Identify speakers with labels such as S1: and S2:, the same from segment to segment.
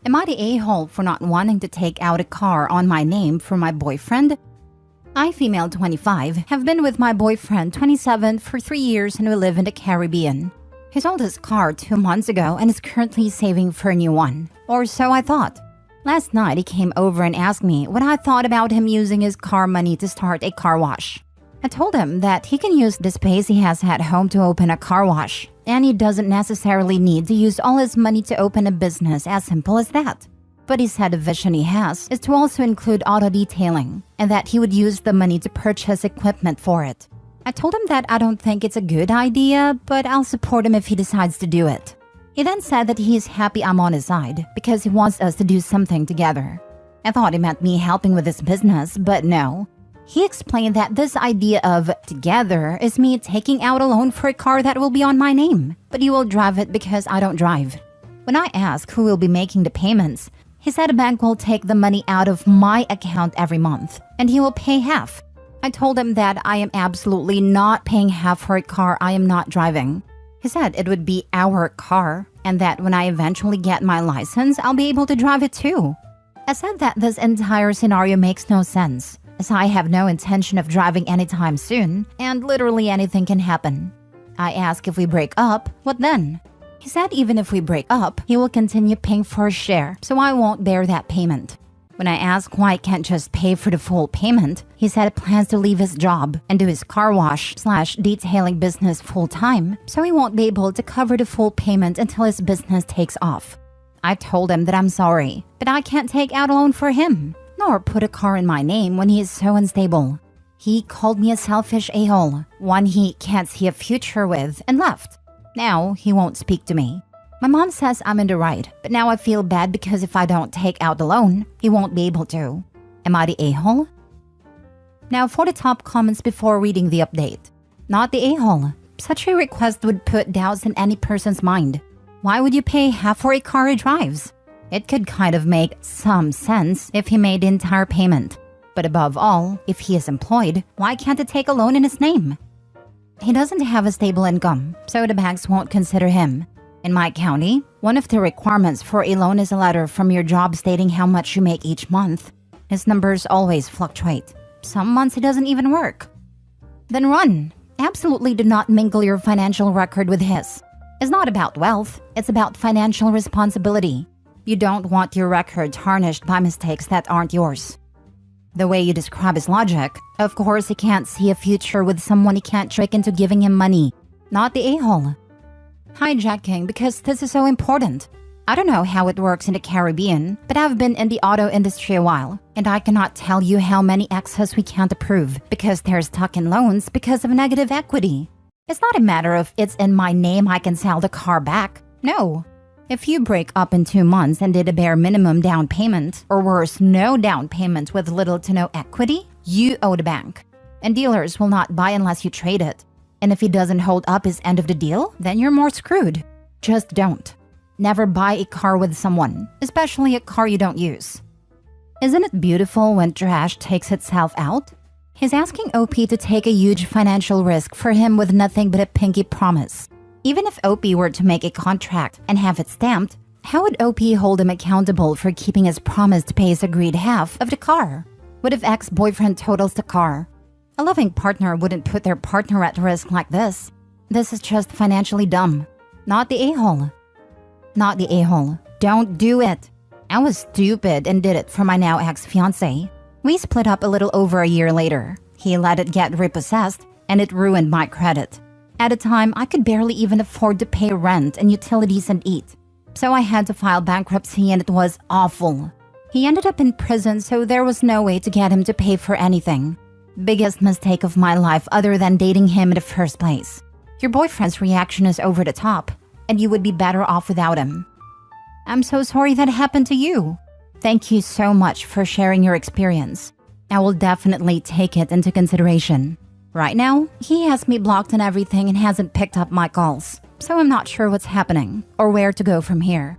S1: Am I the a-hole for not wanting to take out a car on my name for my boyfriend? I, female 25, have been with my boyfriend 27 for 3 years and we live in the Caribbean. He sold his car 2 months ago and is currently saving for a new one. Or so I thought. Last night he came over and asked me what I thought about him using his car money to start a car wash. I told him that he can use the space he has at home to open a car wash, and he doesn't necessarily need to use all his money to open a business, as simple as that. But he said the vision he has is to also include auto detailing, and that he would use the money to purchase equipment for it. I told him that I don't think it's a good idea, but I'll support him if he decides to do it. He then said that he is happy I'm on his side because he wants us to do something together. I thought he meant me helping with his business, but no. He explained that this idea of together is me taking out a loan for a car that will be on my name, but he will drive it because I don't drive. When I asked who will be making the payments, he said a bank will take the money out of my account every month, and he will pay half. I told him that I am absolutely not paying half for a car I am not driving. He said it would be our car, and that when I eventually get my license, I'll be able to drive it too. I said that this entire scenario makes no sense, as I have no intention of driving anytime soon, and literally anything can happen. I asked if we break up, what then? He said even if we break up, he will continue paying for a share, so I won't bear that payment. When I asked why he can't just pay for the full payment, he said he plans to leave his job and do his car wash/detailing business full-time, so he won't be able to cover the full payment until his business takes off. I told him that I'm sorry, but I can't take out a loan for him, nor put a car in my name when he is so unstable. He called me a selfish a-hole, one he can't see a future with, and left. Now he won't speak to me. My mom says I'm in the right, but now I feel bad because if I don't take out the loan, he won't be able to. Am I the a-hole? Now for the top comments before reading the update. Not the a-hole. Such a request would put doubts in any person's mind. Why would you pay half for a car he drives? It could kind of make some sense if he made the entire payment. But above all, if he is employed, why can't he take a loan in his name? He doesn't have a stable income, so the banks won't consider him. In my county, one of the requirements for a loan is a letter from your job stating how much you make each month. His numbers always fluctuate. Some months he doesn't even work. Then run. Absolutely do not mingle your financial record with his. It's not about wealth, it's about financial responsibility. You don't want your record tarnished by mistakes that aren't yours. The way you describe his logic, of course he can't see a future with someone he can't trick into giving him money. Not the a-hole. Hijacking because this is so important. I don't know how it works in the Caribbean, but I've been in the auto industry a while, and I cannot tell you how many excess we can't approve because they're stuck in loans because of negative equity. It's not a matter of it's in my name I can sell the car back. No. If you break up in 2 months and did a bare minimum down payment, or worse, no down payment with little to no equity, you owe the bank. And dealers will not buy unless you trade it. And if he doesn't hold up his end of the deal, then you're more screwed. Just don't. Never buy a car with someone, especially a car you don't use. Isn't it beautiful when trash takes itself out? He's asking OP to take a huge financial risk for him with nothing but a pinky promise. Even if OP were to make a contract and have it stamped, how would OP hold him accountable for keeping his promise to pay his agreed half of the car? What if ex-boyfriend totals the car? A loving partner wouldn't put their partner at risk like this. This is just financially dumb. Not the a-hole. Not the a-hole. Don't do it. I was stupid and did it for my now ex-fiancé. We split up a little over a year later. He let it get repossessed, and it ruined my credit. At a time, I could barely even afford to pay rent and utilities and eat. So I had to file bankruptcy and it was awful. He ended up in prison, so there was no way to get him to pay for anything. Biggest mistake of my life other than dating him in the first place. Your boyfriend's reaction is over the top, and you would be better off without him. I'm so sorry that happened to you. Thank you so much for sharing your experience. I will definitely take it into consideration. Right now, he has me blocked and everything and hasn't picked up my calls, so I'm not sure what's happening or where to go from here.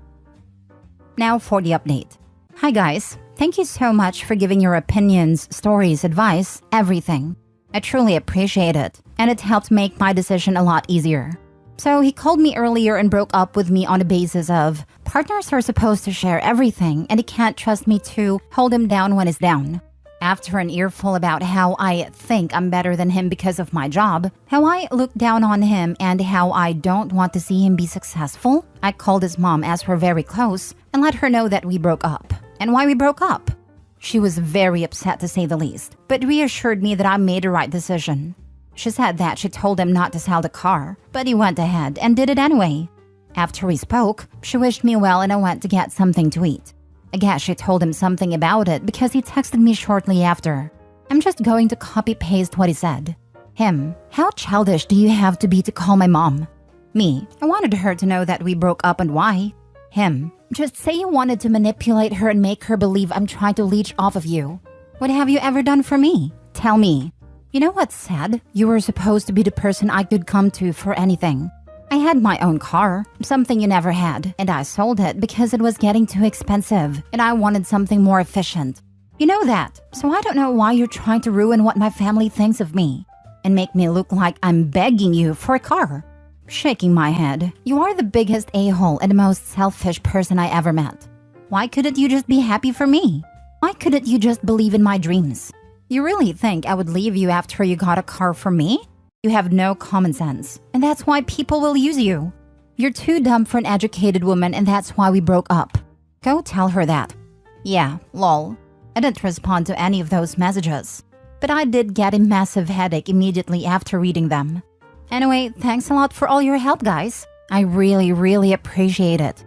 S1: Now for the update. Hi guys, thank you so much for giving your opinions, stories, advice, everything. I truly appreciate it, and it helped make my decision a lot easier. So he called me earlier and broke up with me on the basis of partners are supposed to share everything and he can't trust me to hold him down when he's down. After an earful about how I think I'm better than him because of my job, how I look down on him, and how I don't want to see him be successful, I called his mom as we're very close and let her know that we broke up and why we broke up. She was very upset to say the least, but reassured me that I made the right decision. She said that she told him not to sell the car, but he went ahead and did it anyway. After we spoke, she wished me well and I went to get something to eat. I guess she told him something about it because he texted me shortly after. I'm just going to copy-paste what he said. Him, how childish do you have to be to call my mom? Me, I wanted her to know that we broke up and why. Him, just say you wanted to manipulate her and make her believe I'm trying to leech off of you. What have you ever done for me? Tell me. You know what's sad? You were supposed to be the person I could come to for anything. I had my own car, something you never had, and I sold it because it was getting too expensive, and I wanted something more efficient. You know that, so I don't know why you're trying to ruin what my family thinks of me, and make me look like I'm begging you for a car. Shaking my head, you are the biggest a-hole and the most selfish person I ever met. Why couldn't you just be happy for me? Why couldn't you just believe in my dreams? You really think I would leave you after you got a car for me? You have no common sense, and that's why people will use you. You're too dumb for an educated woman, and that's why we broke up. Go tell her that. Yeah, lol. I didn't respond to any of those messages, but I did get a massive headache immediately after reading them. Anyway, thanks a lot for all your help, guys. I really appreciate it.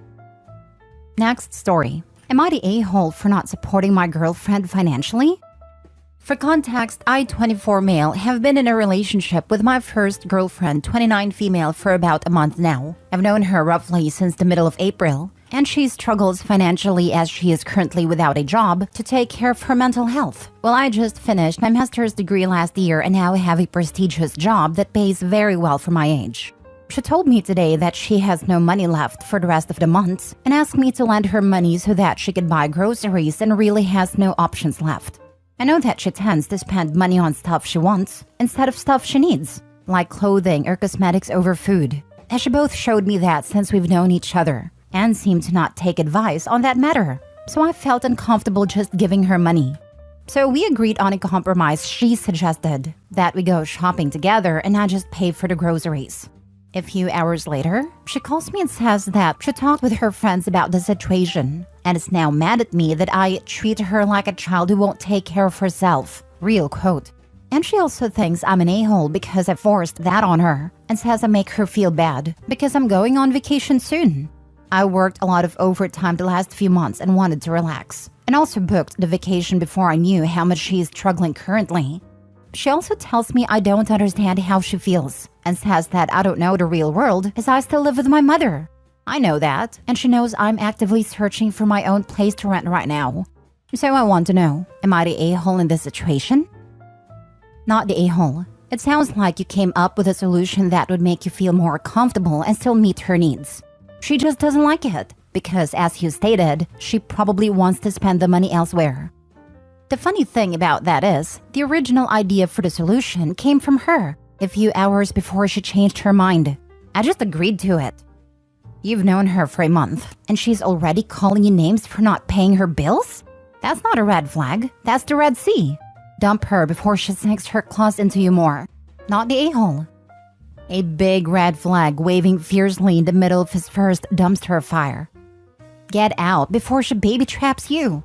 S1: Next story. Am I the a-hole for not supporting my girlfriend financially? For context, I, 24 male, have been in a relationship with my first girlfriend, 29 female, for about a month now. I've known her roughly since the middle of April, and she struggles financially as she is currently without a job to take care of her mental health. Well, I just finished my master's degree last year and now have a prestigious job that pays very well for my age. She told me today that she has no money left for the rest of the month and asked me to lend her money so that she could buy groceries and really has no options left. I know that she tends to spend money on stuff she wants instead of stuff she needs, like clothing or cosmetics over food, as she both showed me that since we've known each other, and seemed to not take advice on that matter, so I felt uncomfortable just giving her money. So we agreed on a compromise. She suggested that we go shopping together and I just pay for the groceries. A few hours later, she calls me and says that she talked with her friends about the situation and is now mad at me that I treat her like a child who won't take care of herself. Real quote. And she also thinks I'm an a-hole because I forced that on her and says I make her feel bad because I'm going on vacation soon. I worked a lot of overtime the last few months and wanted to relax, and also booked the vacation before I knew how much she is struggling currently. She also tells me I don't understand how she feels and says that I don't know the real world as I still live with my mother. I know that, and she knows I'm actively searching for my own place to rent right now. So I want to know, am I the a-hole in this situation? Not the a-hole. It sounds like you came up with a solution that would make you feel more comfortable and still meet her needs. She just doesn't like it, because as you stated, she probably wants to spend the money elsewhere. The funny thing about that is, the original idea for the solution came from her a few hours before she changed her mind. I just agreed to it. You've known her for a month, and she's already calling you names for not paying her bills? That's not a red flag, that's the Red Sea. Dump her before she sinks her claws into you more. Not the a-hole. A big red flag waving fiercely in the middle of his first dumpster fire. Get out before she baby traps you.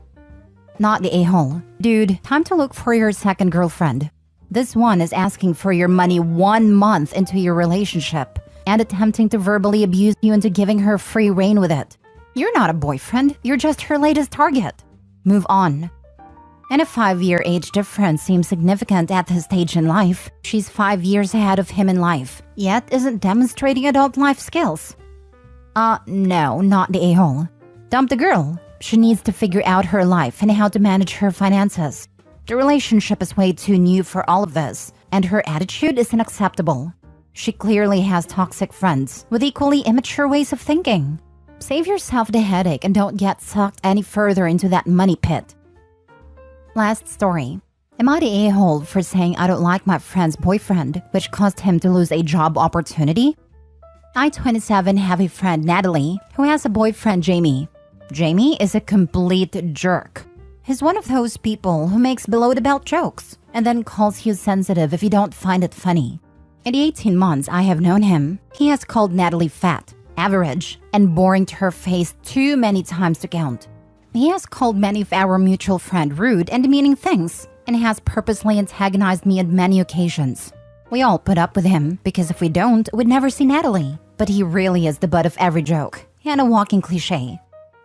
S1: Not the a-hole. Dude, time to look for your second girlfriend. This one is asking for your money 1 month into your relationship and attempting to verbally abuse you into giving her free rein with it. You're not a boyfriend, you're just her latest target. Move on. And a 5-year age difference seems significant at this stage in life. She's 5 years ahead of him in life, yet isn't demonstrating adult life skills. No, not the a-hole. Dump the girl. She needs to figure out her life and how to manage her finances. The relationship is way too new for all of this, and her attitude is unacceptable. She clearly has toxic friends with equally immature ways of thinking. Save yourself the headache and don't get sucked any further into that money pit. Last story. Am I the a-hole for saying I don't like my friend's boyfriend, which caused him to lose a job opportunity? I, 27, have a friend, Natalie, who has a boyfriend, Jamie. Jamie is a complete jerk. He's one of those people who makes below-the-belt jokes and then calls you sensitive if you don't find it funny. In the 18 months I have known him, he has called Natalie fat, average, and boring to her face too many times to count. He has called many of our mutual friends rude and demeaning things and has purposely antagonized me on many occasions. We all put up with him because if we don't, we'd never see Natalie. But he really is the butt of every joke and a walking cliche.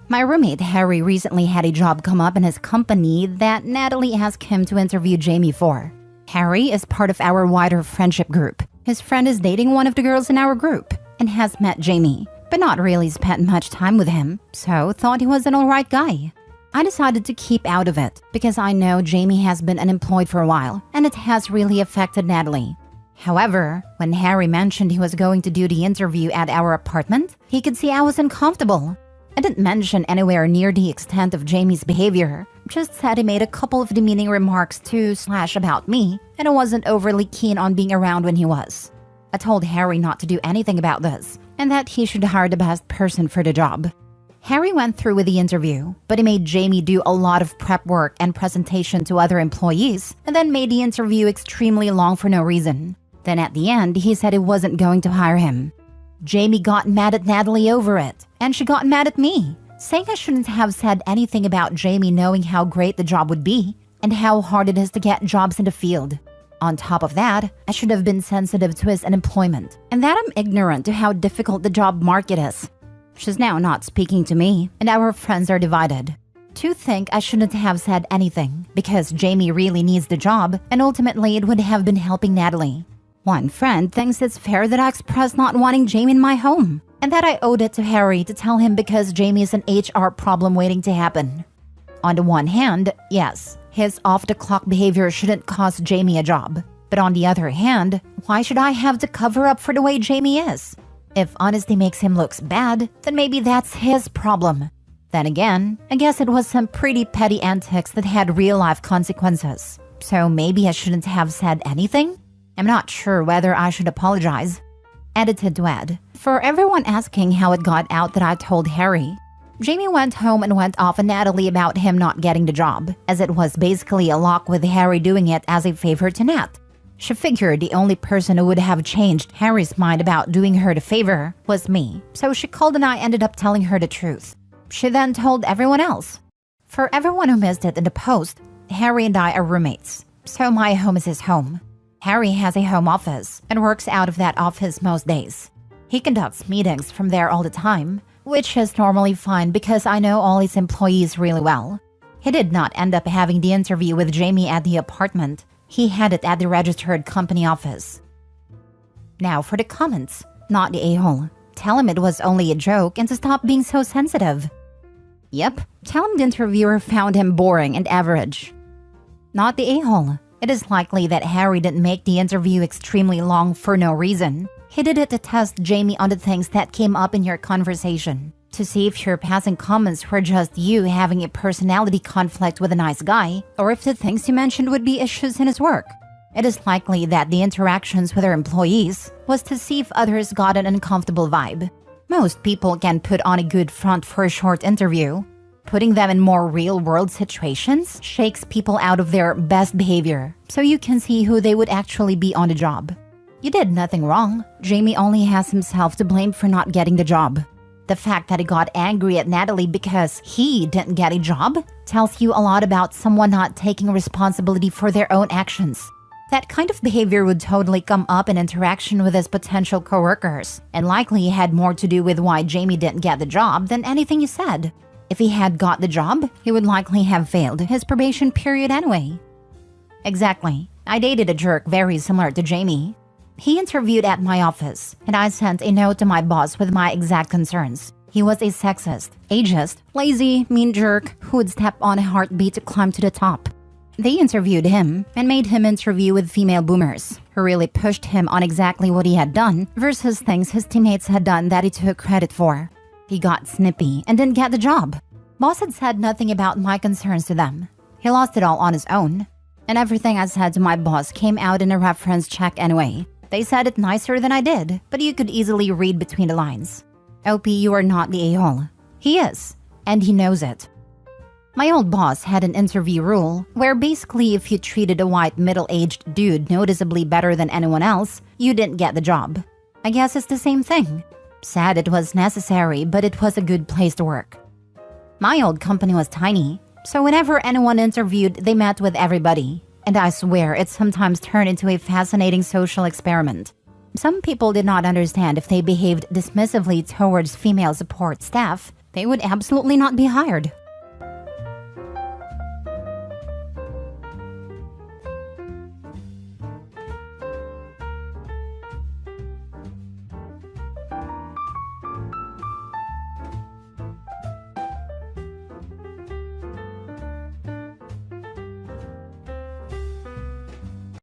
S1: My roommate Harry recently had a job come up in his company that Natalie asked him to interview Jamie for. Harry is part of our wider friendship group. His friend is dating one of the girls in our group and has met Jamie, but not really spent much time with him, so thought he was an alright guy. I decided to keep out of it because I know Jamie has been unemployed for a while and it has really affected Natalie. However, when Harry mentioned he was going to do the interview at our apartment, he could see I was uncomfortable. I didn't mention anywhere near the extent of Jamie's behavior, just said he made a couple of demeaning remarks to/about me, and I wasn't overly keen on being around when he was. I told Harry not to do anything about this, and that he should hire the best person for the job. Harry went through with the interview, but he made Jamie do a lot of prep work and presentation to other employees, and then made the interview extremely long for no reason. Then at the end, he said he wasn't going to hire him. Jamie got mad at Natalie over it, and she got mad at me, saying I shouldn't have said anything about Jamie knowing how great the job would be and how hard it is to get jobs in the field. On top of that, I should have been sensitive to his unemployment and that I'm ignorant to how difficult the job market is. She's now not speaking to me, and our friends are divided. Two think I shouldn't have said anything because Jamie really needs the job and ultimately it would have been helping Natalie. One friend thinks it's fair that I expressed not wanting Jamie in my home, and that I owed it to Harry to tell him because Jamie is an HR problem waiting to happen. On the one hand, yes, his off-the-clock behavior shouldn't cost Jamie a job. But on the other hand, why should I have to cover up for the way Jamie is? If honesty makes him look bad, then maybe that's his problem. Then again, I guess it was some pretty petty antics that had real-life consequences. So maybe I shouldn't have said anything? I'm not sure whether I should apologize. Edited to add, for everyone asking how it got out that I told Harry, Jamie went home and went off on Natalie about him not getting the job, as it was basically a lock with Harry doing it as a favor to Nat. She figured the only person who would have changed Harry's mind about doing her the favor was me, so she called and I ended up telling her the truth. She then told everyone else. For everyone who missed it in the post, Harry and I are roommates, so my home is his home. Harry has a home office and works out of that office most days. He conducts meetings from there all the time, which is normally fine because I know all his employees really well. He did not end up having the interview with Jamie at the apartment. He had it at the registered company office. Now for the comments. Not the a-hole. Tell him it was only a joke and to stop being so sensitive. Yep, tell him the interviewer found him boring and average. Not the a-hole. It is likely that Harry didn't make the interview extremely long for no reason. He did it to test Jamie on the things that came up in your conversation, to see if your passing comments were just you having a personality conflict with a nice guy, or if the things you mentioned would be issues in his work. It is likely that the interactions with our employees was to see if others got an uncomfortable vibe. Most people can put on a good front for a short interview. Putting them in more real-world situations shakes people out of their best behavior, so you can see who they would actually be on the job. You did nothing wrong. Jamie only has himself to blame for not getting the job. The fact that he got angry at Natalie because he didn't get a job tells you a lot about someone not taking responsibility for their own actions. That kind of behavior would totally come up in interaction with his potential coworkers, and likely had more to do with why Jamie didn't get the job than anything you said. If he had got the job, he would likely have failed his probation period anyway. Exactly. I dated a jerk very similar to Jamie. He interviewed at my office, and I sent a note to my boss with my exact concerns. He was a sexist, ageist, lazy, mean jerk who would step on a heartbeat to climb to the top. They interviewed him and made him interview with female boomers, who really pushed him on exactly what he had done versus things his teammates had done that he took credit for. He got snippy and didn't get the job. Boss had said nothing about my concerns to them. He lost it all on his own. And everything I said to my boss came out in a reference check anyway, They said it nicer than I did, but you could easily read between the lines. OP, you are not the a-hole. He is, and he knows it. My old boss had an interview rule where basically if you treated a white middle-aged dude noticeably better than anyone else, you didn't get the job. I guess it's the same thing. Sad it was necessary, but it was a good place to work. My old company was tiny, so whenever anyone interviewed, they met with everybody. And I swear it sometimes turned into a fascinating social experiment. Some people did not understand if they behaved dismissively towards female support staff, they would absolutely not be hired.